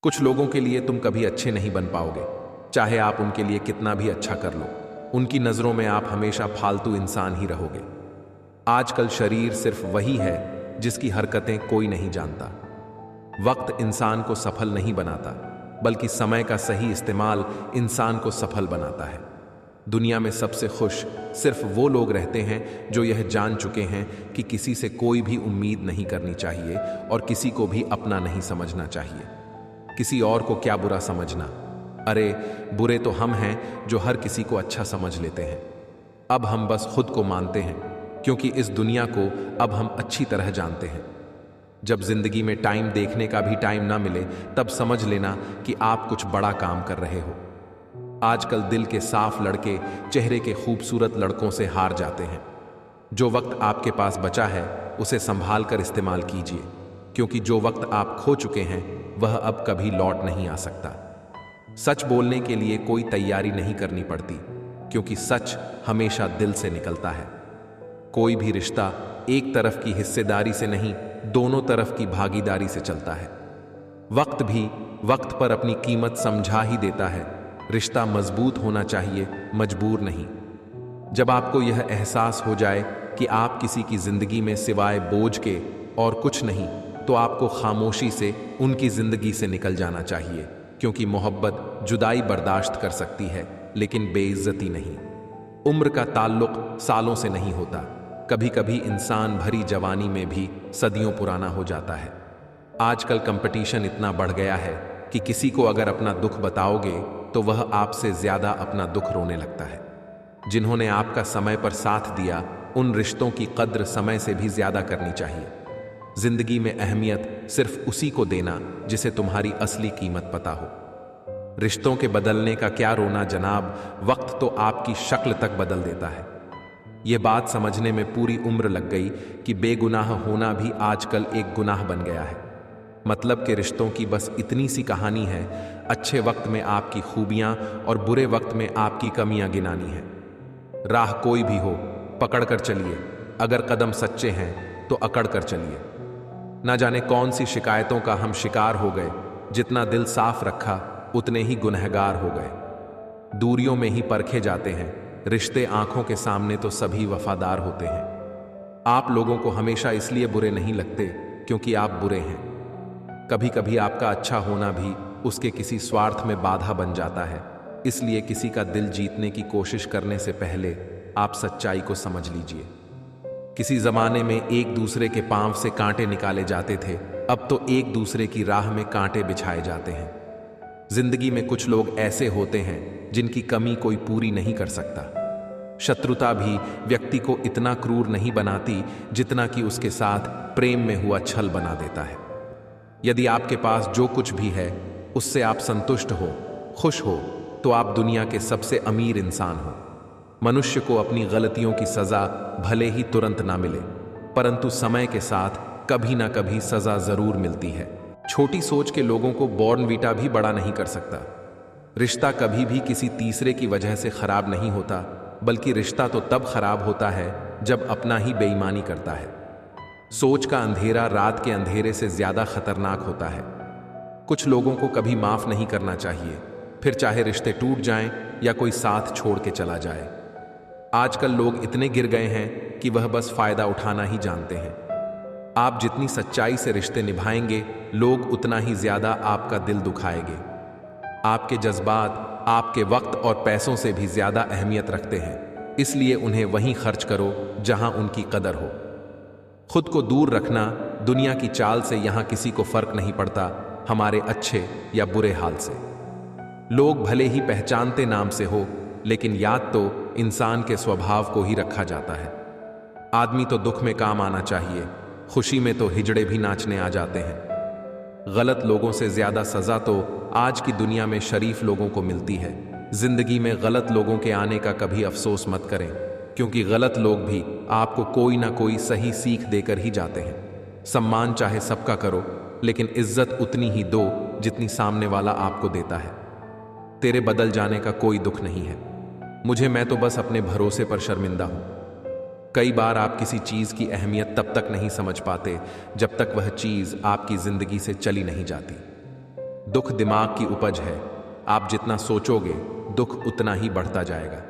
कुछ लोगों के लिए तुम कभी अच्छे नहीं बन पाओगे, चाहे आप उनके लिए कितना भी अच्छा कर लो। उनकी नजरों में आप हमेशा फालतू इंसान ही रहोगे। आजकल शरीर सिर्फ वही है जिसकी हरकतें कोई नहीं जानता। वक्त इंसान को सफल नहीं बनाता, बल्कि समय का सही इस्तेमाल इंसान को सफल बनाता है। दुनिया में सबसे खुश सिर्फ वो लोग रहते हैं जो यह जान चुके हैं कि किसी से कोई भी उम्मीद नहीं करनी चाहिए और किसी को भी अपना नहीं समझना चाहिए। किसी और को क्या बुरा समझना, अरे बुरे तो हम हैं जो हर किसी को अच्छा समझ लेते हैं। अब हम बस खुद को मानते हैं, क्योंकि इस दुनिया को अब हम अच्छी तरह जानते हैं। जब जिंदगी में टाइम देखने का भी टाइम ना मिले, तब समझ लेना कि आप कुछ बड़ा काम कर रहे हो। आजकल दिल के साफ लड़के चेहरे के खूबसूरत लड़कों से हार जाते हैं। जो वक्त आपके पास बचा है उसे संभाल कर इस्तेमाल कीजिए, क्योंकि जो वक्त आप खो चुके हैं वह अब कभी लौट नहीं आ सकता। सच बोलने के लिए कोई तैयारी नहीं करनी पड़ती, क्योंकि सच हमेशा दिल से निकलता है। कोई भी रिश्ता एक तरफ की हिस्सेदारी से नहीं, दोनों तरफ की भागीदारी से चलता है। वक्त भी वक्त पर अपनी कीमत समझा ही देता है। रिश्ता मजबूत होना चाहिए, मजबूर नहीं। जब आपको यह एहसास हो जाए कि आप किसी की जिंदगी में सिवाय बोझ के और कुछ नहीं, तो आपको खामोशी से उनकी जिंदगी से निकल जाना चाहिए, क्योंकि मोहब्बत जुदाई बर्दाश्त कर सकती है, लेकिन बेइज्जती नहीं। उम्र का ताल्लुक सालों से नहीं होता। कभी कभी इंसान भरी जवानी में भी सदियों पुराना हो जाता है। आजकल कंपटीशन इतना बढ़ गया है कि किसी को अगर अपना दुख बताओगे तो वह आपसे ज्यादा अपना दुख रोने लगता है। जिन्होंने आपका समय पर साथ दिया, उन रिश्तों की कद्र समय से भी ज्यादा करनी चाहिए। जिंदगी में अहमियत सिर्फ उसी को देना जिसे तुम्हारी असली कीमत पता हो। रिश्तों के बदलने का क्या रोना जनाब, वक्त तो आपकी शक्ल तक बदल देता है। यह बात समझने में पूरी उम्र लग गई कि बेगुनाह होना भी आजकल एक गुनाह बन गया है। मतलब के रिश्तों की बस इतनी सी कहानी है, अच्छे वक्त में आपकी खूबियां और बुरे वक्त में आपकी कमियां गिनानी है। राह कोई भी हो, पकड़ कर चलिए। अगर कदम सच्चे हैं तो अकड़ कर चलिए। ना जाने कौन सी शिकायतों का हम शिकार हो गए। जितना दिल साफ रखा उतने ही गुनहगार हो गए। दूरियों में ही परखे जाते हैं रिश्ते, आंखों के सामने तो सभी वफादार होते हैं। आप लोगों को हमेशा इसलिए बुरे नहीं लगते क्योंकि आप बुरे हैं। कभी कभी आपका अच्छा होना भी उसके किसी स्वार्थ में बाधा बन जाता है। इसलिए किसी का दिल जीतने की कोशिश करने से पहले आप सच्चाई को समझ लीजिए। किसी जमाने में एक दूसरे के पांव से कांटे निकाले जाते थे, अब तो एक दूसरे की राह में कांटे बिछाए जाते हैं। जिंदगी में कुछ लोग ऐसे होते हैं जिनकी कमी कोई पूरी नहीं कर सकता। शत्रुता भी व्यक्ति को इतना क्रूर नहीं बनाती जितना कि उसके साथ प्रेम में हुआ छल बना देता है। यदि आपके पास जो कुछ भी है उससे आप संतुष्ट हो, खुश हो, तो आप दुनिया के सबसे अमीर इंसान हो। मनुष्य को अपनी गलतियों की सजा भले ही तुरंत ना मिले, परंतु समय के साथ कभी ना कभी सजा जरूर मिलती है। छोटी सोच के लोगों को बॉर्नवीटा भी बड़ा नहीं कर सकता। रिश्ता कभी भी किसी तीसरे की वजह से खराब नहीं होता, बल्कि रिश्ता तो तब खराब होता है जब अपना ही बेईमानी करता है। सोच का अंधेरा रात के अंधेरे से ज्यादा खतरनाक होता है। कुछ लोगों को कभी माफ नहीं करना चाहिए, फिर चाहे रिश्ते टूट जाएं या कोई साथ छोड़ के चला जाए। आजकल लोग इतने गिर गए हैं कि वह बस फायदा उठाना ही जानते हैं। आप जितनी सच्चाई से रिश्ते निभाएंगे, लोग उतना ही ज्यादा आपका दिल दुखाएंगे। आपके जज्बात आपके वक्त और पैसों से भी ज्यादा अहमियत रखते हैं, इसलिए उन्हें वहीं खर्च करो जहां उनकी कदर हो। खुद को दूर रखना, दुनिया की चाल से यहां किसी को फर्क नहीं पड़ता, हमारे अच्छे या बुरे हाल से। लोग भले ही पहचानते नाम से हो, लेकिन याद तो इंसान के स्वभाव को ही रखा जाता है। आदमी तो दुख में काम आना चाहिए, खुशी में तो हिजड़े भी नाचने आ जाते हैं। गलत लोगों से ज्यादा सजा तो आज की दुनिया में शरीफ लोगों को मिलती है। जिंदगी में गलत लोगों के आने का कभी अफसोस मत करें, क्योंकि गलत लोग भी आपको कोई ना कोई सही सीख देकर ही जाते हैं। सम्मान चाहे सबका करो, लेकिन इज्जत उतनी ही दो जितनी सामने वाला आपको देता है। तेरे बदल जाने का कोई दुख नहीं है मुझे, मैं तो बस अपने भरोसे पर शर्मिंदा हूं। कई बार आप किसी चीज की अहमियत तब तक नहीं समझ पाते जब तक वह चीज आपकी जिंदगी से चली नहीं जाती। दुख दिमाग की उपज है। आप जितना सोचोगे दुख उतना ही बढ़ता जाएगा।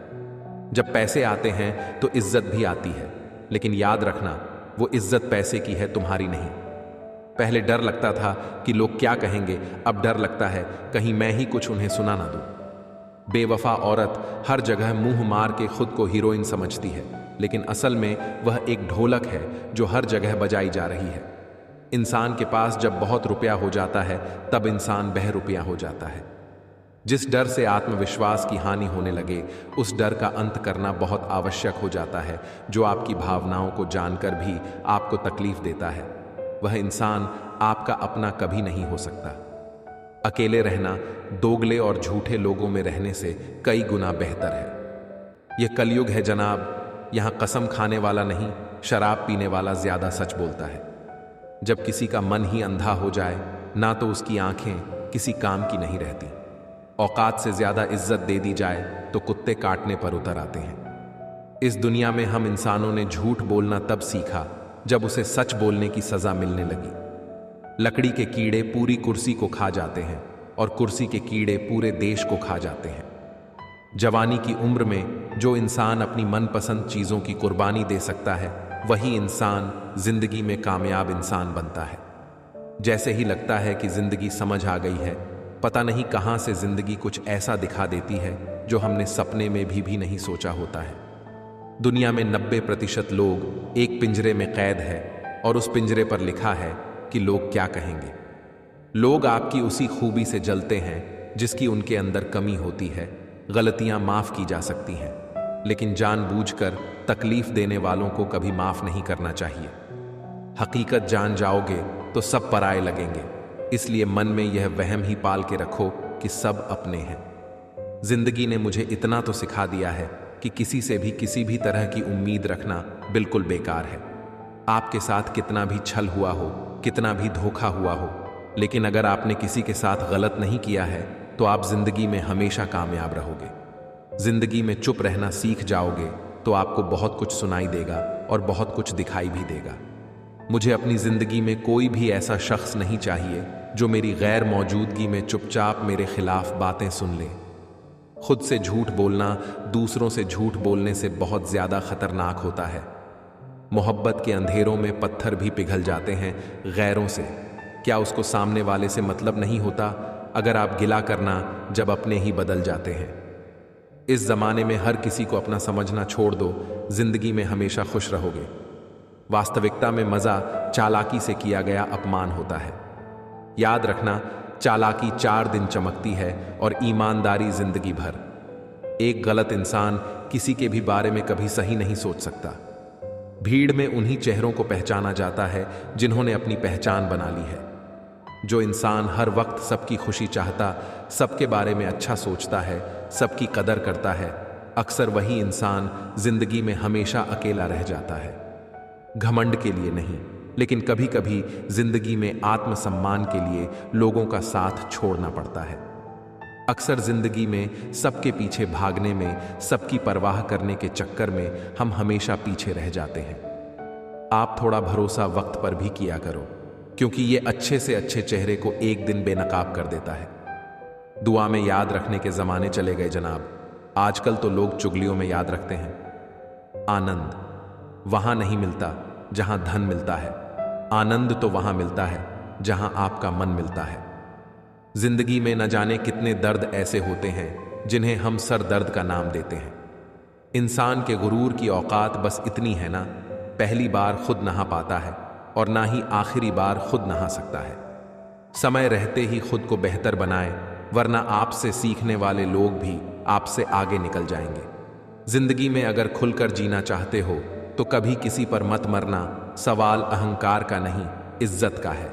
जब पैसे आते हैं तो इज्जत भी आती है, लेकिन याद रखना वो इज्जत पैसे की है, तुम्हारी नहीं। पहले डर लगता था कि लोग क्या कहेंगे, अब डर लगता है कहीं मैं ही कुछ उन्हें सुना ना दूं। बेवफा औरत हर जगह मुंह मार के खुद को हीरोइन समझती है, लेकिन असल में वह एक ढोलक है जो हर जगह बजाई जा रही है। इंसान के पास जब बहुत रुपया हो जाता है तब इंसान बहरूपिया हो जाता है। जिस डर से आत्मविश्वास की हानि होने लगे, उस डर का अंत करना बहुत आवश्यक हो जाता है। जो आपकी भावनाओं को जानकर भी आपको तकलीफ देता है, वह इंसान आपका अपना कभी नहीं हो सकता। अकेले रहना दोगले और झूठे लोगों में रहने से कई गुना बेहतर है। यह कलयुग है जनाब, यहां कसम खाने वाला नहीं, शराब पीने वाला ज्यादा सच बोलता है। जब किसी का मन ही अंधा हो जाए ना तो उसकी आंखें किसी काम की नहीं रहती। औकात से ज्यादा इज्जत दे दी जाए तो कुत्ते काटने पर उतर आते हैं। इस दुनिया में हम इंसानों ने झूठ बोलना तब सीखा जब उसे सच बोलने की सजा मिलने लगी। लकड़ी के कीड़े पूरी कुर्सी को खा जाते हैं और कुर्सी के कीड़े पूरे देश को खा जाते हैं। जवानी की उम्र में जो इंसान अपनी मनपसंद चीजों की कुर्बानी दे सकता है, वही इंसान जिंदगी में कामयाब इंसान बनता है। जैसे ही लगता है कि जिंदगी समझ आ गई है, पता नहीं कहां से जिंदगी कुछ ऐसा दिखा देती है जो हमने सपने में भी नहीं सोचा होता है। दुनिया में 90% लोग एक पिंजरे में कैद है और उस पिंजरे पर लिखा है कि लोग क्या कहेंगे। लोग आपकी उसी खूबी से जलते हैं जिसकी उनके अंदर कमी होती है। गलतियां माफ की जा सकती हैं, लेकिन जानबूझकर तकलीफ देने वालों को कभी माफ नहीं करना चाहिए। हकीकत जान जाओगे तो सब पराये लगेंगे, इसलिए मन में यह वहम ही पाल के रखो कि सब अपने हैं। जिंदगी ने मुझे इतना तो सिखा दिया है कि किसी से भी किसी भी तरह की उम्मीद रखना बिल्कुल बेकार है। आपके साथ कितना भी छल हुआ हो, कितना भी धोखा हुआ हो, लेकिन अगर आपने किसी के साथ गलत नहीं किया है तो आप जिंदगी में हमेशा कामयाब रहोगे। जिंदगी में चुप रहना सीख जाओगे तो आपको बहुत कुछ सुनाई देगा और बहुत कुछ दिखाई भी देगा। मुझे अपनी जिंदगी में कोई भी ऐसा शख्स नहीं चाहिए जो मेरी गैर मौजूदगी में चुपचाप मेरे खिलाफ बातें सुन ले। खुद से झूठ बोलना दूसरों से झूठ बोलने से बहुत ज्यादा खतरनाक होता है। मोहब्बत के अंधेरों में पत्थर भी पिघल जाते हैं गैरों से। क्या उसको सामने वाले से मतलब नहीं होता? अगर आप गिला करना जब अपने ही बदल जाते हैं। इस जमाने में हर किसी को अपना समझना छोड़ दो, जिंदगी में हमेशा खुश रहोगे। वास्तविकता में मजा चालाकी से किया गया अपमान होता है। याद रखना, चालाकी 4 दिन चमकती है और ईमानदारी जिंदगी भर। एक गलत इंसान किसी के भी बारे में कभी सही नहीं सोच सकता। भीड़ में उन्हीं चेहरों को पहचाना जाता है जिन्होंने अपनी पहचान बना ली है। जो इंसान हर वक्त सबकी खुशी चाहता, सबके बारे में अच्छा सोचता है, सबकी कदर करता है, अक्सर वही इंसान जिंदगी में हमेशा अकेला रह जाता है। घमंड के लिए नहीं, लेकिन कभी कभी जिंदगी में आत्मसम्मान के लिए लोगों का साथ छोड़ना पड़ता है। अक्सर जिंदगी में सबके पीछे भागने में, सबकी परवाह करने के चक्कर में हम हमेशा पीछे रह जाते हैं। आप थोड़ा भरोसा वक्त पर भी किया करो, क्योंकि ये अच्छे से अच्छे चेहरे को एक दिन बेनकाब कर देता है। दुआ में याद रखने के जमाने चले गए जनाब। आजकल तो लोग चुगलियों में याद रखते हैं। आनंद वहां नहीं मिलता जहां धन मिलता है, आनंद तो वहां मिलता है जहां आपका मन मिलता है। जिंदगी में न जाने कितने दर्द ऐसे होते हैं जिन्हें हम सर दर्द का नाम देते हैं। इंसान के गुरूर की औकात बस इतनी है ना, पहली बार खुद नहा पाता है और ना ही आखिरी बार खुद नहा सकता है। समय रहते ही खुद को बेहतर बनाए, वरना आपसे सीखने वाले लोग भी आपसे आगे निकल जाएंगे। जिंदगी में अगर खुलकर जीना चाहते हो तो कभी किसी पर मत मरना। सवाल अहंकार का नहीं, इज्जत का है।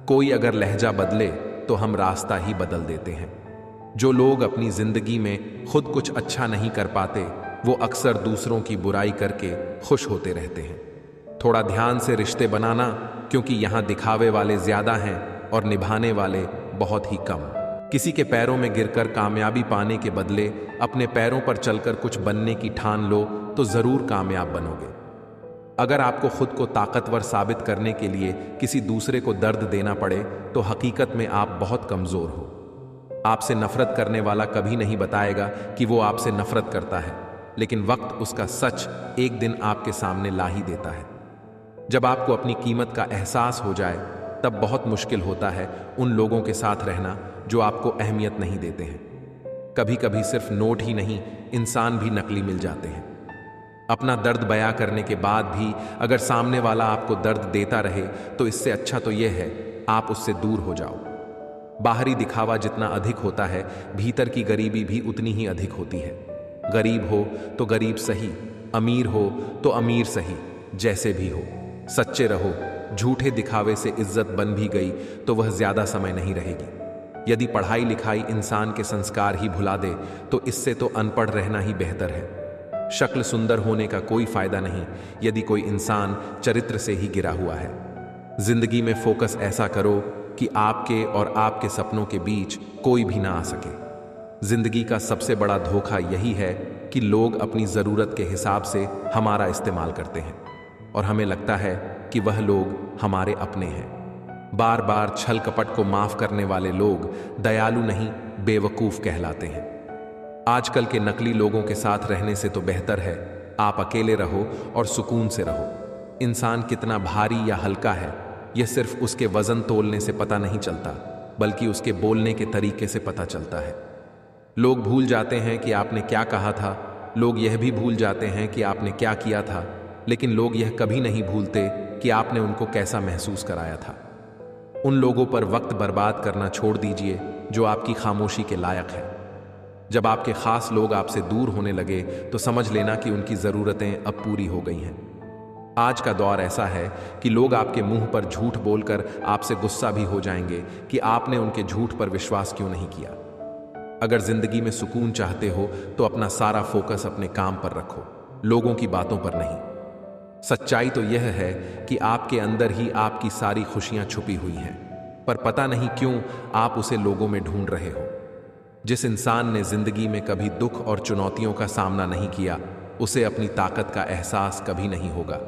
कोई अगर लहजा बदले तो हम रास्ता ही बदल देते हैं। जो लोग अपनी जिंदगी में खुद कुछ अच्छा नहीं कर पाते, वो अक्सर दूसरों की बुराई करके खुश होते रहते हैं। थोड़ा ध्यान से रिश्ते बनाना, क्योंकि यहां दिखावे वाले ज्यादा हैं और निभाने वाले बहुत ही कम। किसी के पैरों में गिरकर कामयाबी पाने के बदले अपने पैरों पर चलकर कुछ बनने की ठान लो तो जरूर कामयाब बनोगे। अगर आपको खुद को ताकतवर साबित करने के लिए किसी दूसरे को दर्द देना पड़े तो हकीकत में आप बहुत कमजोर हो। आपसे नफरत करने वाला कभी नहीं बताएगा कि वो आपसे नफरत करता है, लेकिन वक्त उसका सच एक दिन आपके सामने ला ही देता है। जब आपको अपनी कीमत का एहसास हो जाए तब बहुत मुश्किल होता है उन लोगों के साथ रहना जो आपको अहमियत नहीं देते हैं। कभी कभी सिर्फ नोट ही नहीं, इंसान भी नकली मिल जाते हैं। अपना दर्द बयां करने के बाद भी अगर सामने वाला आपको दर्द देता रहे तो इससे अच्छा तो यह है आप उससे दूर हो जाओ। बाहरी दिखावा जितना अधिक होता है, भीतर की गरीबी भी उतनी ही अधिक होती है। गरीब हो तो गरीब सही, अमीर हो तो अमीर सही, जैसे भी हो सच्चे रहो। झूठे दिखावे से इज्जत बन भी गई तो वह ज्यादा समय नहीं रहेगी। यदि पढ़ाई लिखाई इंसान के संस्कार ही भुला दे तो इससे तो अनपढ़ रहना ही बेहतर है। शक्ल सुंदर होने का कोई फायदा नहीं यदि कोई इंसान चरित्र से ही गिरा हुआ है। जिंदगी में फोकस ऐसा करो कि आपके और आपके सपनों के बीच कोई भी ना आ सके। जिंदगी का सबसे बड़ा धोखा यही है कि लोग अपनी जरूरत के हिसाब से हमारा इस्तेमाल करते हैं और हमें लगता है कि वह लोग हमारे अपने हैं। बार बार छल कपट को माफ करने वाले लोग दयालु नहीं, बेवकूफ कहलाते हैं। आजकल के नकली लोगों के साथ रहने से तो बेहतर है आप अकेले रहो और सुकून से रहो। इंसान कितना भारी या हल्का है यह सिर्फ उसके वजन तोलने से पता नहीं चलता, बल्कि उसके बोलने के तरीके से पता चलता है। लोग भूल जाते हैं कि आपने क्या कहा था, लोग यह भी भूल जाते हैं कि आपने क्या किया था, लेकिन लोग यह कभी नहीं भूलते कि आपने उनको कैसा महसूस कराया था। उन लोगों पर वक्त बर्बाद करना छोड़ दीजिए जो आपकी खामोशी के लायक है। जब आपके खास लोग आपसे दूर होने लगे तो समझ लेना कि उनकी ज़रूरतें अब पूरी हो गई हैं। आज का दौर ऐसा है कि लोग आपके मुंह पर झूठ बोलकर आपसे गुस्सा भी हो जाएंगे कि आपने उनके झूठ पर विश्वास क्यों नहीं किया। अगर जिंदगी में सुकून चाहते हो तो अपना सारा फोकस अपने काम पर रखो, लोगों की बातों पर नहीं। सच्चाई तो यह है कि आपके अंदर ही आपकी सारी खुशियां छुपी हुई हैं, पर पता नहीं क्यों आप उसे लोगों में ढूंढ रहे हो। जिस इंसान ने जिंदगी में कभी दुख और चुनौतियों का सामना नहीं किया उसे अपनी ताकत का एहसास कभी नहीं होगा।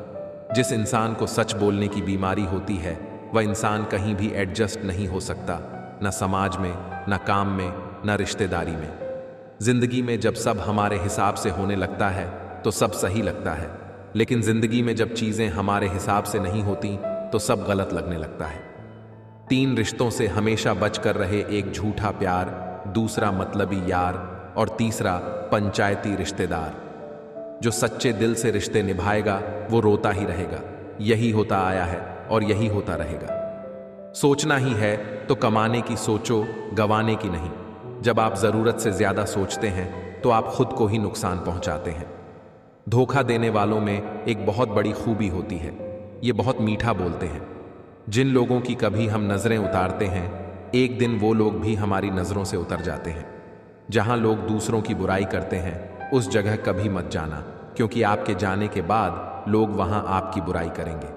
जिस इंसान को सच बोलने की बीमारी होती है वह इंसान कहीं भी एडजस्ट नहीं हो सकता, न समाज में, न काम में, न रिश्तेदारी में। जिंदगी में जब सब हमारे हिसाब से होने लगता है तो सब सही लगता है, लेकिन जिंदगी में जब चीजें हमारे हिसाब से नहीं होती तो सब गलत लगने लगता है। 3 रिश्तों से हमेशा बचकर रहे, एक झूठा प्यार, दूसरा मतलबी यार और तीसरा पंचायती रिश्तेदार। जो सच्चे दिल से रिश्ते निभाएगा वो रोता ही रहेगा। यही होता आया है और यही होता रहेगा। सोचना ही है तो कमाने की सोचो, गंवाने की नहीं। जब आप जरूरत से ज्यादा सोचते हैं तो आप खुद को ही नुकसान पहुंचाते हैं। धोखा देने वालों में एक बहुत बड़ी खूबी होती है, ये बहुत मीठा बोलते हैं। जिन लोगों की कभी हम नजरें उतारते हैं एक दिन वो लोग भी हमारी नजरों से उतर जाते हैं। जहां लोग दूसरों की बुराई करते हैं उस जगह कभी मत जाना, क्योंकि आपके जाने के बाद लोग वहां आपकी बुराई करेंगे।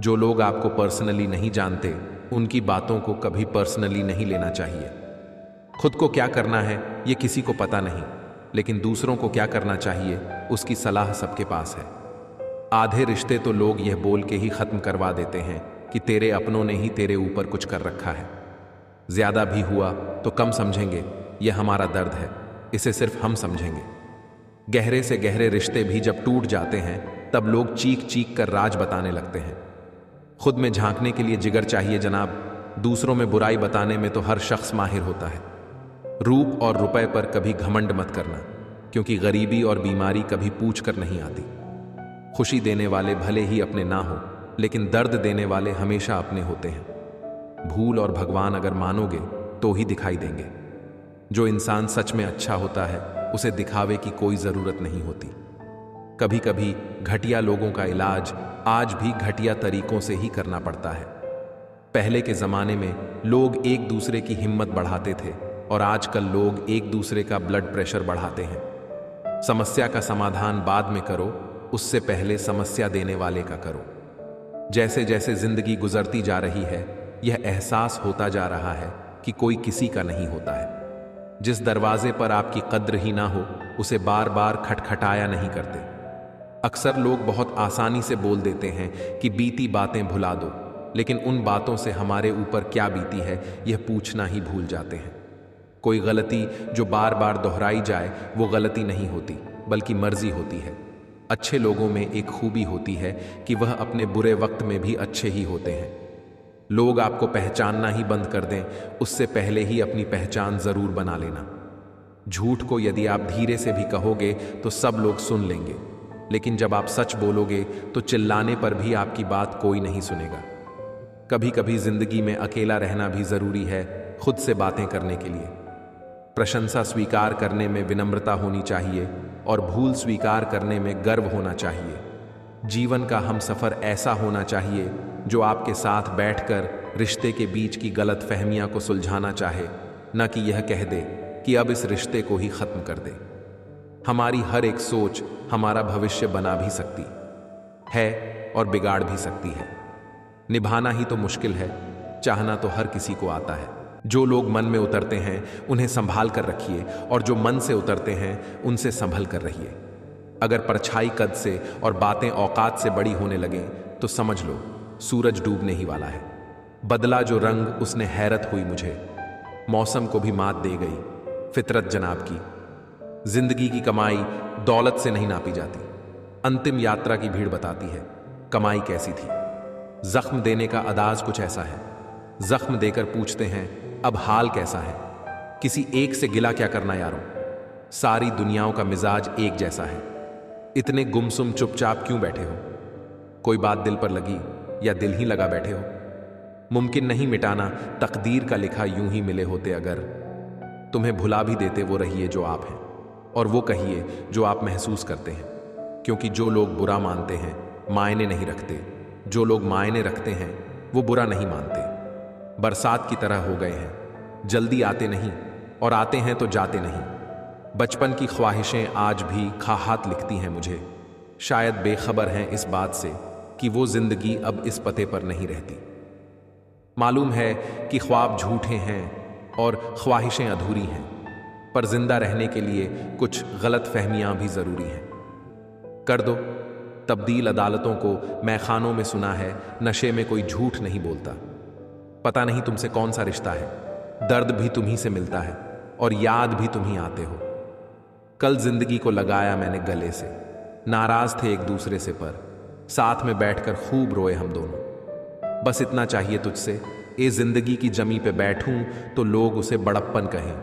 जो लोग आपको पर्सनली नहीं जानते उनकी बातों को कभी पर्सनली नहीं लेना चाहिए। खुद को क्या करना है ये किसी को पता नहीं, लेकिन दूसरों को क्या करना चाहिए उसकी सलाह सबके पास है। आधे रिश्ते तो लोग यह बोल के ही खत्म करवा देते हैं कि तेरे अपनों ने ही तेरे ऊपर कुछ कर रखा है। ज्यादा भी हुआ तो कम समझेंगे, यह हमारा दर्द है, इसे सिर्फ हम समझेंगे। गहरे से गहरे रिश्ते भी जब टूट जाते हैं तब लोग चीख चीख कर राज बताने लगते हैं। खुद में झांकने के लिए जिगर चाहिए जनाब, दूसरों में बुराई बताने में तो हर शख्स माहिर होता है। रूप और रुपए पर कभी घमंड मत करना, क्योंकि गरीबी और बीमारी कभी पूछ कर नहीं आती। खुशी देने वाले भले ही अपने ना हो, लेकिन दर्द देने वाले हमेशा अपने होते हैं। भूल और भगवान अगर मानोगे तो ही दिखाई देंगे। जो इंसान सच में अच्छा होता है उसे दिखावे की कोई जरूरत नहीं होती। कभी कभी घटिया लोगों का इलाज आज भी घटिया तरीकों से ही करना पड़ता है। पहले के जमाने में लोग एक दूसरे की हिम्मत बढ़ाते थे और आजकल लोग एक दूसरे का ब्लड प्रेशर बढ़ाते हैं। समस्या का समाधान बाद में करो, उससे पहले समस्या देने वाले का करो। जैसे जैसे जिंदगी गुजरती जा रही है यह एहसास होता जा रहा है कि कोई किसी का नहीं होता है। जिस दरवाजे पर आपकी कद्र ही ना हो उसे बार बार खटखटाया नहीं करते। अक्सर लोग बहुत आसानी से बोल देते हैं कि बीती बातें भुला दो, लेकिन उन बातों से हमारे ऊपर क्या बीती है यह पूछना ही भूल जाते हैं। कोई गलती जो बार बार दोहराई जाए वो गलती नहीं होती, बल्कि मर्जी होती है। अच्छे लोगों में एक खूबी होती है कि वह अपने बुरे वक्त में भी अच्छे ही होते हैं। लोग आपको पहचानना ही बंद कर दें, उससे पहले ही अपनी पहचान जरूर बना लेना। झूठ को यदि आप धीरे से भी कहोगे तो सब लोग सुन लेंगे, लेकिन जब आप सच बोलोगे तो चिल्लाने पर भी आपकी बात कोई नहीं सुनेगा। कभी कभी जिंदगी में अकेला रहना भी जरूरी है, खुद से बातें करने के लिए। प्रशंसा स्वीकार करने में विनम्रता होनी चाहिए और भूल स्वीकार करने में गर्व होना चाहिए। जीवन का हमसफर ऐसा होना चाहिए जो आपके साथ बैठकर रिश्ते के बीच की गलत फहमियां को सुलझाना चाहे, न कि यह कह दे कि अब इस रिश्ते को ही खत्म कर दे। हमारी हर एक सोच हमारा भविष्य बना भी सकती है और बिगाड़ भी सकती है। निभाना ही तो मुश्किल है, चाहना तो हर किसी को आता है। जो लोग मन में उतरते हैं उन्हें संभाल कर रखिए, और जो मन से उतरते हैं उनसे संभल कर रहिए। अगर परछाई कद से और बातें औकात से बड़ी होने लगें तो समझ लो सूरज डूबने ही वाला है। बदला जो रंग उसने हैरत हुई मुझे, मौसम को भी मात दे गई फितरत जनाब की। जिंदगी की कमाई दौलत से नहीं नापी जाती, अंतिम यात्रा की भीड़ बताती है कमाई कैसी थी। जख्म देने का अंदाज कुछ ऐसा है, जख्म देकर पूछते हैं अब हाल कैसा है। किसी एक से गिला क्या करना यारों, सारी दुनियाओं का मिजाज एक जैसा है। इतने गुमसुम चुपचाप क्यों बैठे हो? कोई बात दिल पर लगी या दिल ही लगा बैठे हो? मुमकिन नहीं मिटाना तकदीर का लिखा, यूं ही मिले होते अगर। तुम्हें भुला भी देते वो रहिए जो आप हैं, और वो कहिए जो आप महसूस करते हैं। क्योंकि जो लोग बुरा मानते हैं मायने नहीं रखते, जो लोग मायने रखते हैं वो बुरा नहीं मानते। बरसात की तरह हो गए हैं, जल्दी आते नहीं और आते हैं तो जाते नहीं। बचपन की ख्वाहिशें आज भी खाहात लिखती हैं मुझे, शायद बेखबर हैं इस बात से कि वो जिंदगी अब इस पते पर नहीं रहती। मालूम है कि ख्वाब झूठे हैं और ख्वाहिशें अधूरी हैं, पर जिंदा रहने के लिए कुछ गलत फहमियां भी जरूरी हैं। कर दो तब्दील अदालतों को, मैखानों में सुना है नशे में कोई झूठ नहीं बोलता। पता नहीं तुमसे कौन सा रिश्ता है, दर्द भी तुम्ही से मिलता है और याद भी तुम ही आते हो। कल जिंदगी को लगाया मैंने गले से, नाराज थे एक दूसरे से, पर साथ में बैठकर खूब रोए हम दोनों। बस इतना चाहिए तुझसे, ए जिंदगी की जमी पे बैठूं तो लोग उसे बड़प्पन कहें,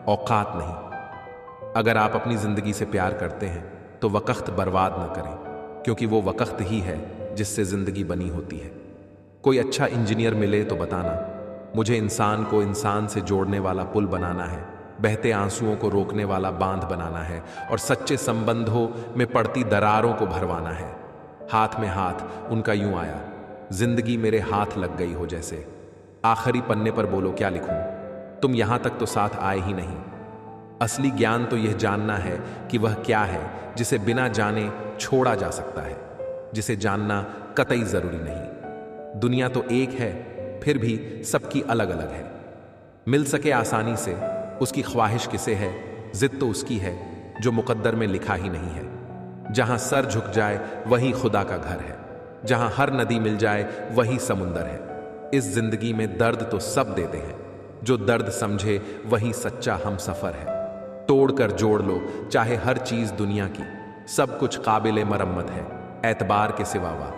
औकात नहीं। अगर आप अपनी जिंदगी से प्यार करते हैं तो वक्त बर्बाद न करें, क्योंकि वो वक्त ही है जिससे जिंदगी बनी होती है। कोई अच्छा इंजीनियर मिले तो बताना, मुझे इंसान को इंसान से जोड़ने वाला पुल बनाना है, बहते आंसुओं को रोकने वाला बांध बनाना है, और सच्चे संबंधों में पड़ती दरारों को भरवाना है। हाथ में हाथ उनका यूं आया, जिंदगी मेरे हाथ लग गई हो जैसे। आखिरी पन्ने पर बोलो क्या लिखूं, तुम यहां तक तो साथ आए ही नहीं। असली ज्ञान तो यह जानना है कि वह क्या है जिसे बिना जाने छोड़ा जा सकता है, जिसे जानना कतई जरूरी नहीं। दुनिया तो एक है, फिर भी सबकी अलग अलग है। मिल सके आसानी से उसकी ख्वाहिश किसे है, जिद तो उसकी है जो मुकद्दर में लिखा ही नहीं है। जहां सर झुक जाए वही खुदा का घर है, जहां हर नदी मिल जाए वही समुंदर है। इस जिंदगी में दर्द तो सब देते हैं, जो दर्द समझे वही सच्चा हम सफर है। तोड़कर जोड़ लो चाहे हर चीज दुनिया की, सब कुछ काबिले मरम्मत है एतबार के सिवावा।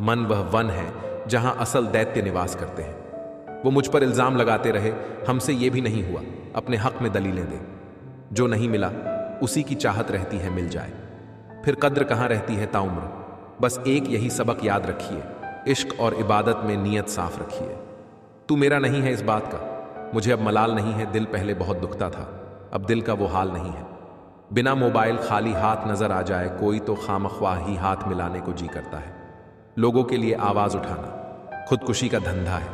मन वह वन है जहां असल दैत्य निवास करते हैं। वो मुझ पर इल्जाम लगाते रहे, हमसे ये भी नहीं हुआ, अपने हक में दलीलें दे। जो नहीं मिला उसी की चाहत रहती है मिल जाए, फिर कद्र कहां रहती है ताउम्र। बस एक यही सबक याद रखिए, इश्क और इबादत में नीयत साफ रखिए। तू मेरा नहीं है इस बात का, मुझे अब मलाल नहीं है, दिल पहले बहुत दुखता था, अब दिल का वो हाल नहीं है। बिना मोबाइल खाली हाथ नजर आ जाए कोई तो खामख्वाह ही हाथ मिलाने को जी करता है। लोगों के लिए आवाज उठाना खुदकुशी का धंधा है,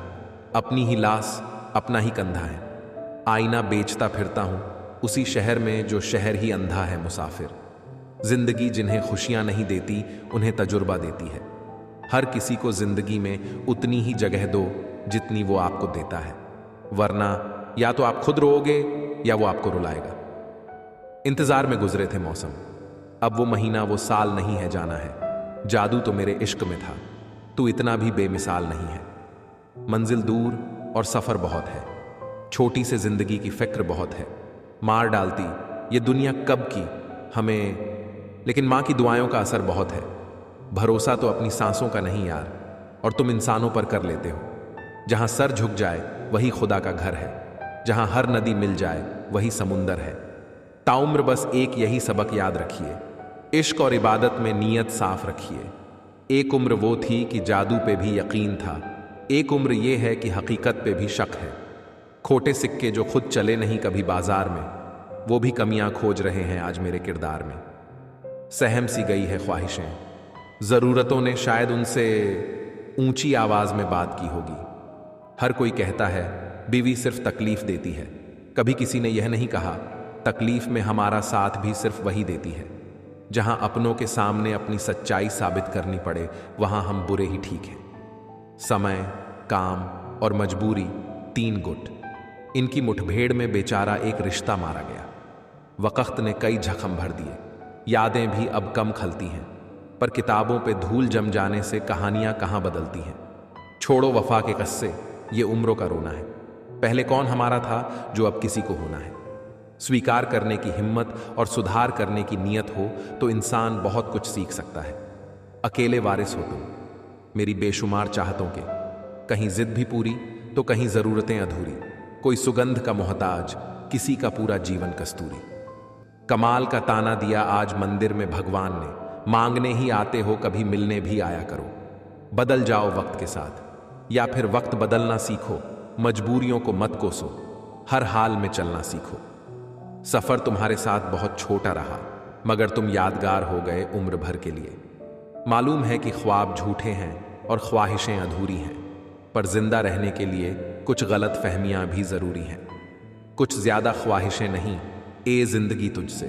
अपनी ही लाश अपना ही कंधा है। आईना बेचता फिरता हूं उसी शहर में जो शहर ही अंधा है मुसाफिर। जिंदगी जिन्हें खुशियां नहीं देती उन्हें तजुर्बा देती है। हर किसी को जिंदगी में उतनी ही जगह दो जितनी वो आपको देता है, वरना या तो आप खुद रोओगे या वो आपको रुलाएगा। इंतजार में गुजरे थे मौसम, अब वो महीना वो साल नहीं है जाना है। जादू तो मेरे इश्क में था, तू इतना भी बेमिसाल नहीं है। मंजिल दूर और सफ़र बहुत है, छोटी से जिंदगी की फिक्र बहुत है। मार डालती ये दुनिया कब की हमें, लेकिन माँ की दुआओं का असर बहुत है। भरोसा तो अपनी सांसों का नहीं यार, और तुम इंसानों पर कर लेते हो। जहाँ सर झुक जाए वही खुदा का घर है, जहाँ हर नदी मिल जाए वही समुंदर है। ताउम्र बस एक यही सबक याद रखिए, इश्क और इबादत में नीयत साफ रखिए। एक उम्र वो थी कि जादू पे भी यकीन था, एक उम्र ये है कि हकीकत पे भी शक है। खोटे सिक्के जो खुद चले नहीं कभी बाजार में, वो भी कमियां खोज रहे हैं आज मेरे किरदार में। सहम सी गई है ख्वाहिशें, ज़रूरतों ने शायद उनसे ऊंची आवाज़ में बात की होगी। हर कोई कहता है बीवी सिर्फ तकलीफ देती है, कभी किसी ने यह नहीं कहा तकलीफ में हमारा साथ भी सिर्फ वही देती है। जहां अपनों के सामने अपनी सच्चाई साबित करनी पड़े वहां हम बुरे ही ठीक हैं। समय, काम और मजबूरी, 3 गुट, इनकी मुठभेड़ में बेचारा एक रिश्ता मारा गया। वक़्त ने कई जख्म भर दिए, यादें भी अब कम खलती हैं, पर किताबों पे धूल जम जाने से कहानियां कहाँ बदलती हैं। छोड़ो वफा के क़स्से, ये उम्रों का रोना है। पहले कौन हमारा था जो अब किसी को होना है। स्वीकार करने की हिम्मत और सुधार करने की नीयत हो तो इंसान बहुत कुछ सीख सकता है। अकेले वारिस हो तुम मेरी बेशुमार चाहतों के, कहीं जिद भी पूरी तो कहीं ज़रूरतें अधूरी। कोई सुगंध का मोहताज, किसी का पूरा जीवन कस्तूरी। कमाल का ताना दिया आज मंदिर में भगवान ने, मांगने ही आते हो कभी मिलने भी आया करो। बदल जाओ वक्त के साथ, या फिर वक्त बदलना सीखो। मजबूरियों को मत कोसो, हर हाल में चलना सीखो। सफ़र तुम्हारे साथ बहुत छोटा रहा, मगर तुम यादगार हो गए उम्र भर के लिए। मालूम है कि ख्वाब झूठे हैं और ख्वाहिशें अधूरी हैं, पर जिंदा रहने के लिए कुछ गलत फहमियां भी ज़रूरी हैं। कुछ ज़्यादा ख्वाहिशें नहीं, ए ज़िंदगी तुझसे,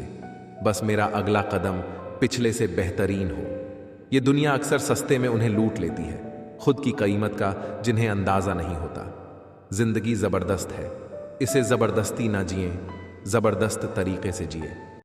बस मेरा अगला कदम पिछले से बेहतरीन हो। ये दुनिया अक्सर सस्ते में उन्हें लूट लेती है, खुद की कीमत का जिन्हें अंदाज़ा नहीं होता। ज़िंदगी ज़बरदस्त है, इसे ज़बरदस्ती ना जिए, ज़बरदस्त तरीके से जिए।